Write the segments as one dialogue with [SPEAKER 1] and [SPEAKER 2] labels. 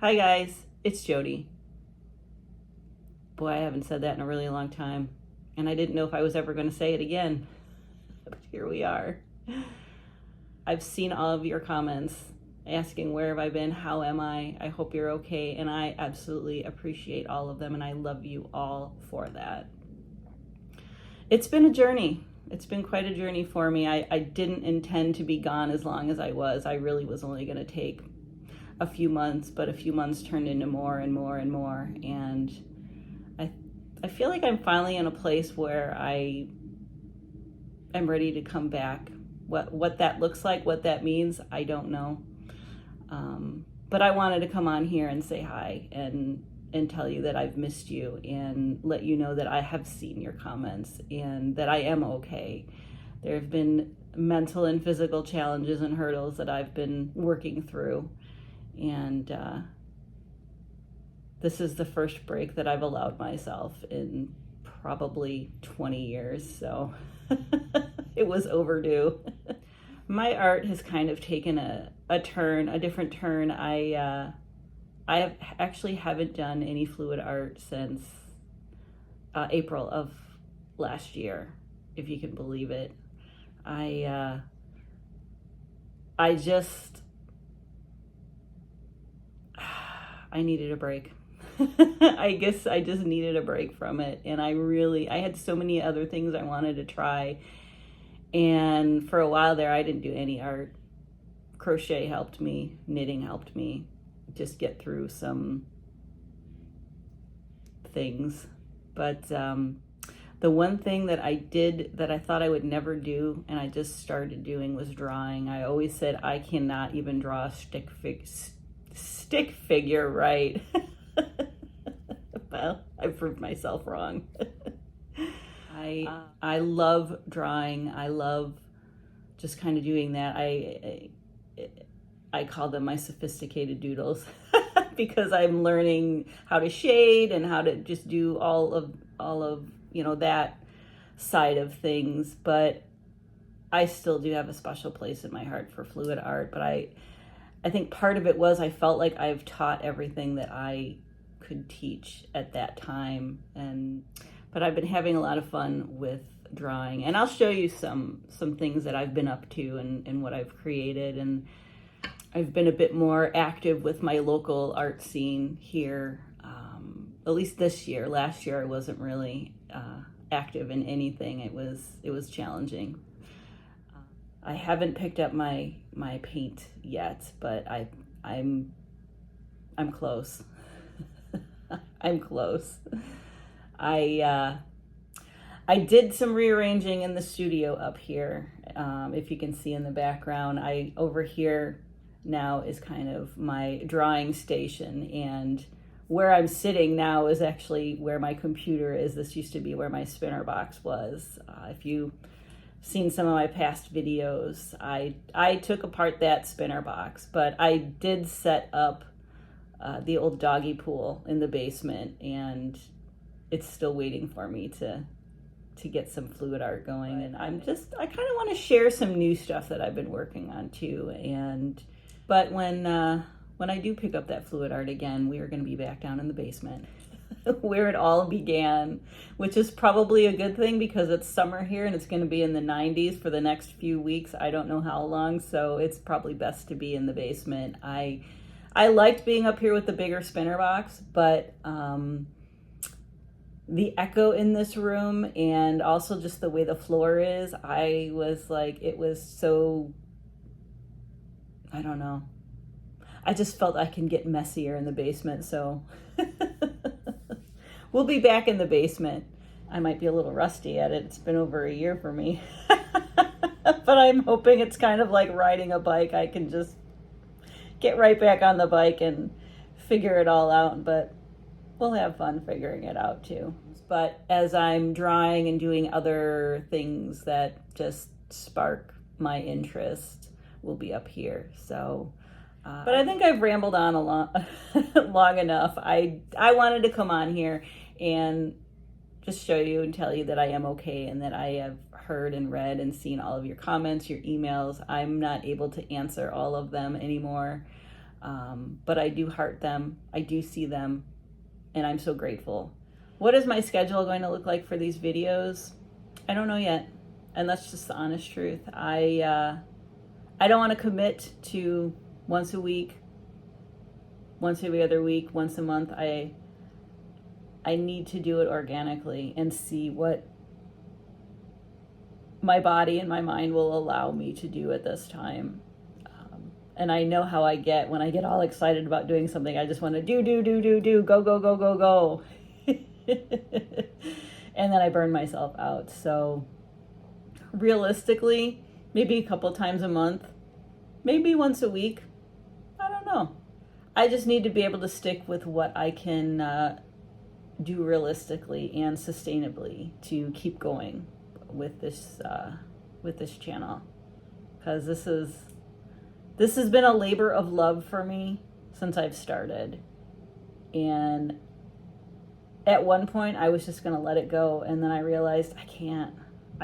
[SPEAKER 1] Hi guys, it's Jody. Boy, I haven't said that in a really long time, and I didn't know if I was ever going to say it again, but here we are. I've seen all of your comments asking where have I been, how am I hope you're okay, and I absolutely appreciate all of them, and I love you all for that. It's been a journey. It's been quite a journey for me. I didn't intend to be gone as long as I was. I really was only going to take a few months, but a few months turned into more and more and more, and I feel like I'm finally in a place where I am ready to come back. What that looks like, what that means, I don't know. But I wanted to come on here and say hi and tell you that I've missed you and let you know that I have seen your comments and that I am okay. There have been mental and physical challenges and hurdles that I've been working through, and this is the first break that I've allowed myself in probably 20 years, so it was overdue. My art has kind of taken a different turn. I actually haven't done any fluid art since April of last year, if you can believe it. I needed a break. I guess I just needed a break from it, and I had so many other things I wanted to try, and for a while there I didn't do any art. Crochet helped me, knitting helped me just get through some things, but the one thing that I did that I thought I would never do and I just started doing was drawing. I always said I cannot even draw a stick figure right. Well, I proved myself wrong. I love drawing. I love just kind of doing that. I call them my sophisticated doodles because I'm learning how to shade and how to just do all of that side of things. But I still do have a special place in my heart for fluid art. But I think part of it was I felt like I've taught everything that I could teach at that time, but I've been having a lot of fun with drawing, and I'll show you some things that I've been up to and what I've created. And I've been a bit more active with my local art scene here, at least this year. Last year I wasn't really active in anything. It was challenging. I haven't picked up my paint yet, but I'm close. I'm close. I did some rearranging in the studio up here. If you can see in the background, over here now is kind of my drawing station, and where I'm sitting now is actually where my computer is. This used to be where my spinner box was. If you've seen some of my past videos, I took apart that spinner box, but I did set up the old doggy pool in the basement, and it's still waiting for me to get some fluid art going. And I kind of want to share some new stuff that I've been working on too. But when I do pick up that fluid art again, we are going to be back down in the basement where it all began, which is probably a good thing because it's summer here and it's going to be in the 90s for the next few weeks. I don't know how long, so it's probably best to be in the basement. I liked being up here with the bigger spinner box, but the echo in this room and also just the way the floor is, I was like, it was so, I don't know. I just felt I can get messier in the basement, so we'll be back in the basement. I might be a little rusty at it. It's been over a year for me. But I'm hoping it's kind of like riding a bike. I can just get right back on the bike and figure it all out, but we'll have fun figuring it out too. But as I'm drawing and doing other things that just spark my interest, we'll be up here. So, but I think I've rambled on long enough. I wanted to come on here and just show you and tell you that I am okay and that I have heard and read and seen all of your comments, your emails. I'm not able to answer all of them anymore. But I do heart them. I do see them, and I'm so grateful. What is my schedule going to look like for these videos? I don't know yet, and that's just the honest truth. I don't want to commit to once a week, once every other week, once a month. I need to do it organically and see what my body and my mind will allow me to do at this time. And I know how I get when I get all excited about doing something. I just want to do, go, go, go, go, go. And then I burn myself out. So realistically, maybe a couple times a month, maybe once a week. I don't know. I just need to be able to stick with what I can do realistically and sustainably to keep going with this channel, because this has been a labor of love for me since I've started. And at one point I was just going to let it go, and then I realized I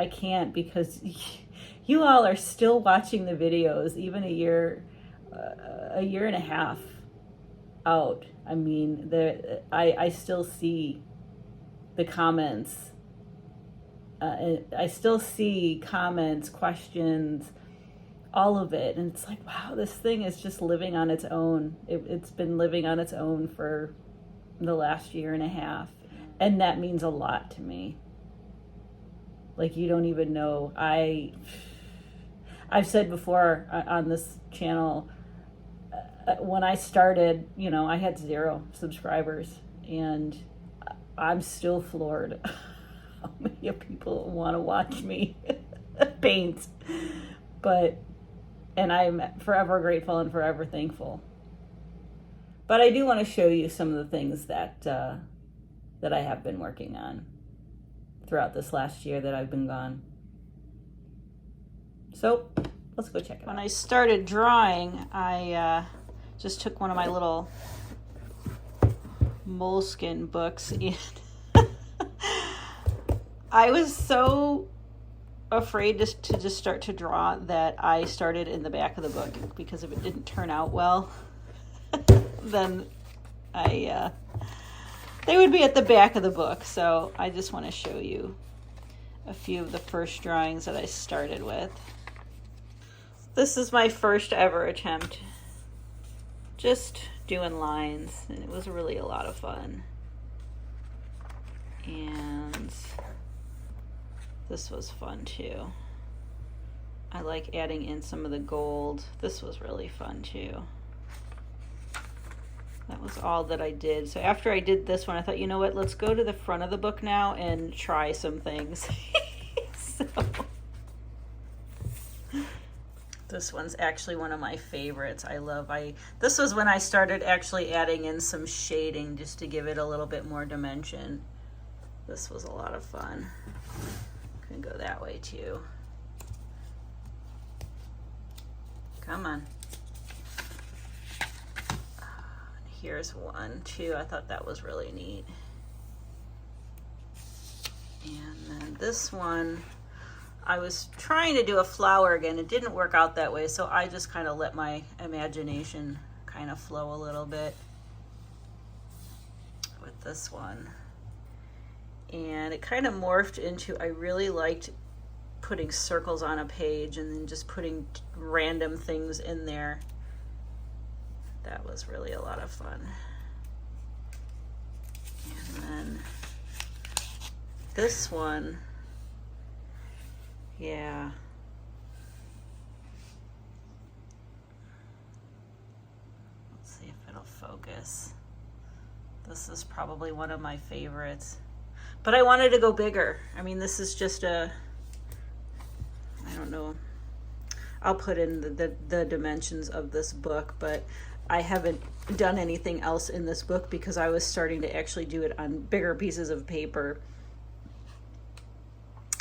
[SPEAKER 1] can't because you all are still watching the videos even a year and a half out. I mean, I still see the comments. I still see comments, questions, all of it. And it's like, wow, this thing is just living on its own. It's been living on its own for the last year and a half. And that means a lot to me. Like, you don't even know. I've said before on this channel, when I started, I had 0 subscribers, and I'm still floored how many people want to watch me paint. And I'm forever grateful and forever thankful. But I do want to show you some of the things that I have been working on throughout this last year that I've been gone. So let's go check it out. When I started drawing, I just took one of my little moleskin books, and I was so afraid to just start to draw that I started in the back of the book, because if it didn't turn out well, then they would be at the back of the book. So I just want to show you a few of the first drawings that I started with. This is my first ever attempt, just doing lines, and it was really a lot of fun. And this was fun too. I like adding in some of the gold. This was really fun too. That was all that I did. So after I did this one, I thought, you know what, let's go to the front of the book now and try some things. So this one's actually one of my favorites. This was when I started actually adding in some shading just to give it a little bit more dimension. This was a lot of fun. Can go that way too. Come on. Here's one too. I thought that was really neat. And then this one, I was trying to do a flower again. It didn't work out that way, so I just kind of let my imagination kind of flow a little bit with this one. And it kind of morphed into, I really liked putting circles on a page and then just putting random things in there. That was really a lot of fun. And then this one, yeah. Let's see if it'll focus. This is probably one of my favorites. But I wanted to go bigger. I mean, this is just I don't know. I'll put in the dimensions of this book, but I haven't done anything else in this book because I was starting to actually do it on bigger pieces of paper.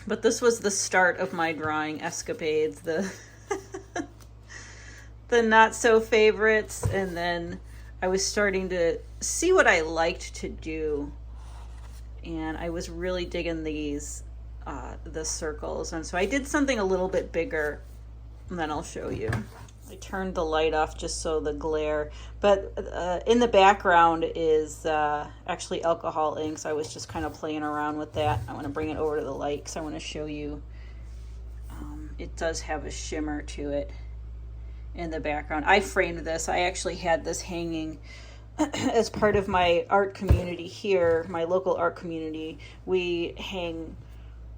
[SPEAKER 1] But this was the start of my drawing escapades, the not so favorites, and then I was starting to see what I liked to do. And I was really digging these, the circles. And so I did something a little bit bigger and then I'll show you. I turned the light off just so the glare, but in the background is actually alcohol ink, so I was just kind of playing around with that. I want to bring it over to the light because I want to show you. It does have a shimmer to it in the background. I framed this. I actually had this hanging as part of my art community here, my local art community. We hang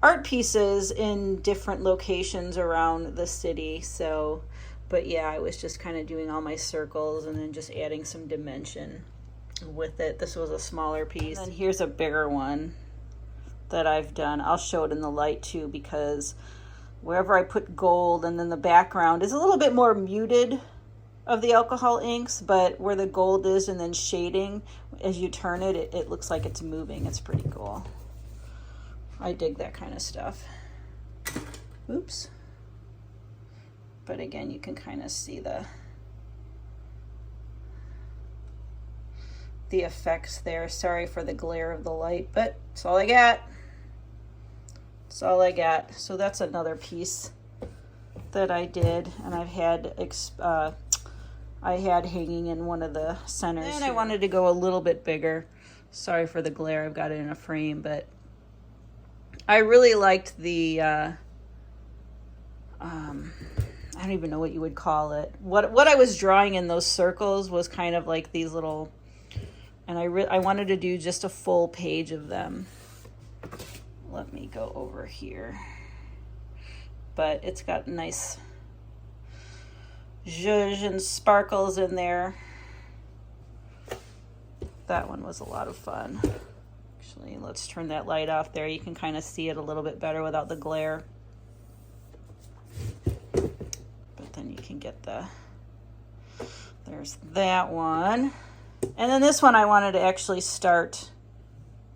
[SPEAKER 1] art pieces in different locations around the city. So, but yeah, I was just kind of doing all my circles and then just adding some dimension with it. This was a smaller piece. And here's a bigger one that I've done. I'll show it in the light too, because wherever I put gold, and then the background is a little bit more muted of the alcohol inks, but where the gold is and then shading, as you turn it, it looks like it's moving. It's pretty cool. I dig that kind of stuff. Oops. But again, you can kind of see the effects there. Sorry for the glare of the light, but it's all I got. That's all I got. So that's another piece that I did, and I've had I had hanging in one of the centers. And I wanted to go a little bit bigger. Sorry for the glare. I've got it in a frame, but I really liked the I don't even know what you would call it. What I was drawing in those circles was kind of like these little, and I wanted to do just a full page of them. Let me go over here. But it's got nice zhuzh and sparkles in there. That one was a lot of fun. Actually, let's turn that light off there. You can kind of see it a little bit better without the glare. But then you can get there's that one. And then this one I wanted to actually start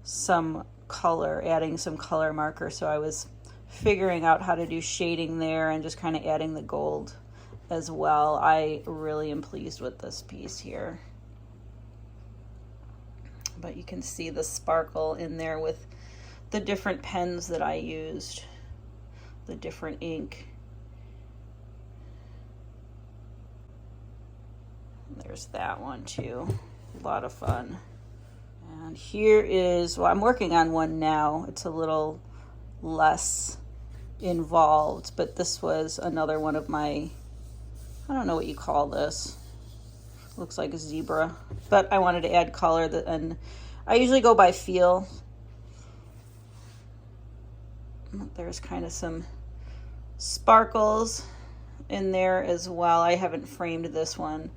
[SPEAKER 1] some color, adding some color marker. So I was figuring out how to do shading there and just kind of adding the gold as well. I really am pleased with this piece here. But you can see the sparkle in there with the different pens that I used, the different ink. There's that one too. A lot of fun. And here is, well, I'm working on one now. It's a little less involved, but this was another one of my, I don't know what you call this. Looks like a zebra, but I wanted to add color, and I usually go by feel. There's kind of some sparkles in there as well. I haven't framed this one,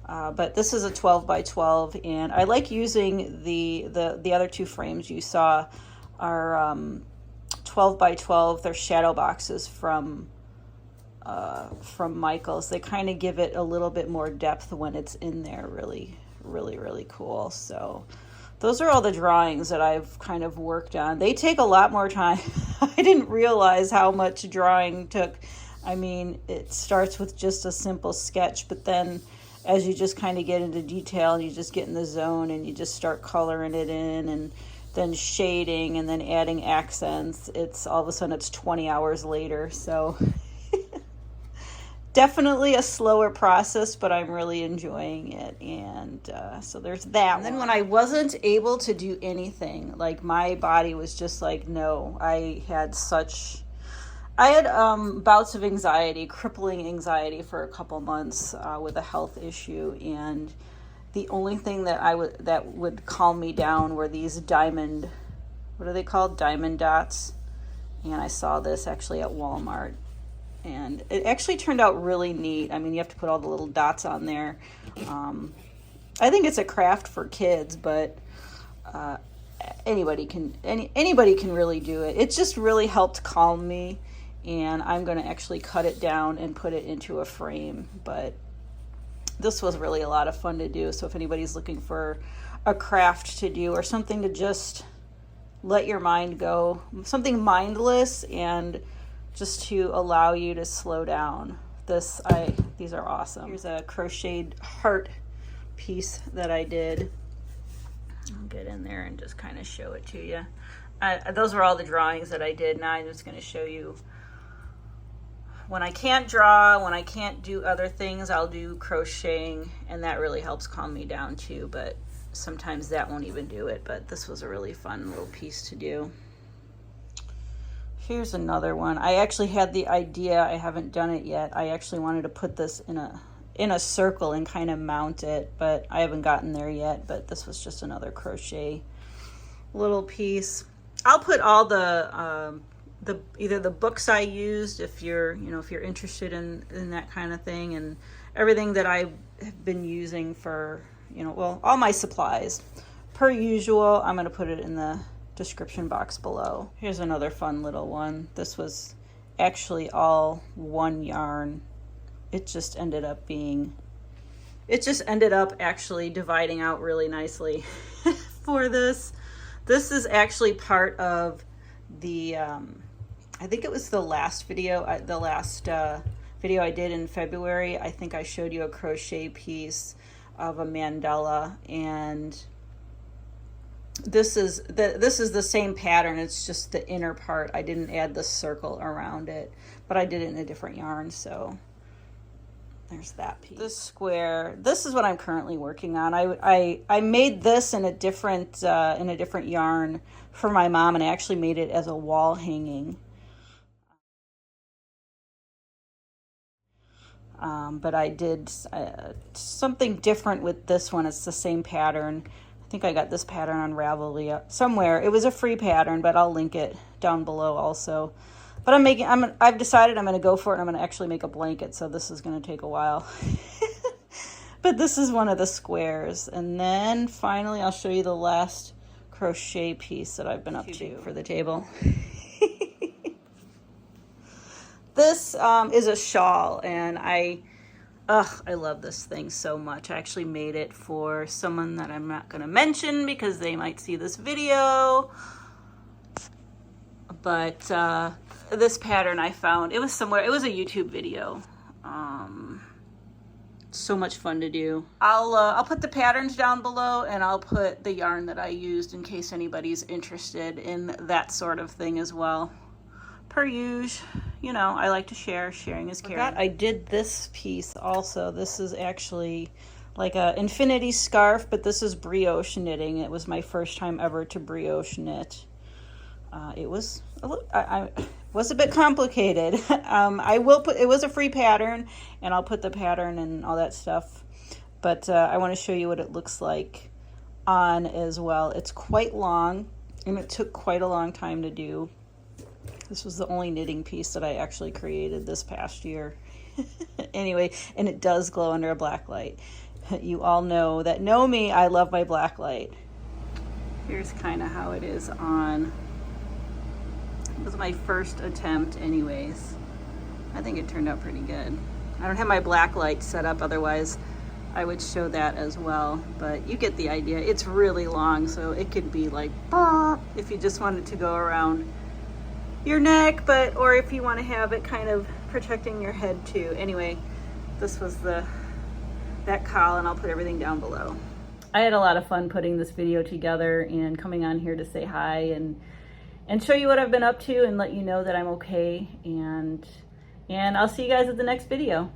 [SPEAKER 1] but this is a 12 by 12, and I like using the other two frames you saw are 12 by 12. They're shadow boxes from Michaels. They kind of give it a little bit more depth when it's in there. Really, really, really cool. So those are all the drawings that I've kind of worked on. They take a lot more time. I didn't realize how much drawing took. I mean, it starts with just a simple sketch, but then as you just kind of get into detail and you just get in the zone and you just start coloring it in and then shading and then adding accents, it's all of a sudden it's 20 hours later. So definitely a slower process, but I'm really enjoying it. And so there's that. And then when I wasn't able to do anything, like my body was just like, no, I had bouts of anxiety, crippling anxiety for a couple months with a health issue, and the only thing that would calm me down were these diamond, what are they called? Diamond dots. And I saw this actually at Walmart, and it actually turned out really neat. I mean, you have to put all the little dots on there. I think it's a craft for kids, but anybody can really do it. It just really helped calm me, and I'm going to actually cut it down and put it into a frame. But this was really a lot of fun to do. So if anybody's looking for a craft to do or something to just let your mind go, something mindless and just to allow you to slow down, these are awesome. Here's a crocheted heart piece that I did. I'll get in there and just kind of show it to you. Those were all the drawings that I did. Now I'm just going to show you when I can't draw, when I can't do other things, I'll do crocheting, and that really helps calm me down too, but sometimes that won't even do it. But this was a really fun little piece to do. Here's another one. I actually had the idea, I haven't done it yet. I actually wanted to put this in a circle and kind of mount it, but I haven't gotten there yet. But this was just another crochet little piece. I'll put all the either the books I used, if you're interested in that kind of thing, and everything that I have been using for, well, all my supplies. Per usual, I'm going to put it in the description box below. Here's another fun little one. This was actually all one yarn. It just ended up actually dividing out really nicely for this. This is actually part of the, I think it was the last video, video I did in February. I think I showed you a crochet piece of a mandala, and this is the same pattern. It's just the inner part. I didn't add the circle around it, but I did it in a different yarn. So there's that piece. This square, this is what I'm currently working on. I made this in a different yarn for my mom, and I actually made it as a wall hanging. But I did something different with this one. It's the same pattern. I think I got this pattern on Ravelry somewhere. It was a free pattern, but I'll link it down below also. But I've decided I'm going to go for it, and I'm going to actually make a blanket, so this is going to take a while. But this is one of the squares. And then finally I'll show you the last crochet piece that I've been up to for the table. This is a shawl, and I love this thing so much. I actually made it for someone that I'm not going to mention because they might see this video. But this pattern I found, it was somewhere, it was a YouTube video. So much fun to do. I'll put the patterns down below, and I'll put the yarn that I used in case anybody's interested in that sort of thing as well. Per usual, I like to share. Sharing is caring. I did this piece also. This is actually like a infinity scarf, but this is brioche knitting. It was my first time ever to brioche knit. It was a bit complicated. It was a free pattern, and I'll put the pattern and all that stuff. But I want to show you what it looks like on as well. It's quite long, and it took quite a long time to do. This was the only knitting piece that I actually created this past year. Anyway, and it does glow under a black light. You all know me, I love my black light. Here's kind of how it is on. It was my first attempt anyways. I think it turned out pretty good. I don't have my black light set up, otherwise I would show that as well, but you get the idea. It's really long, so it could be like, if you just wanted to go around your neck, or if you want to have it kind of protecting your head too. Anyway, this was that caul, and I'll put everything down below. I had a lot of fun putting this video together and coming on here to say hi and show you what I've been up to and let you know that I'm okay, and I'll see you guys at the next video.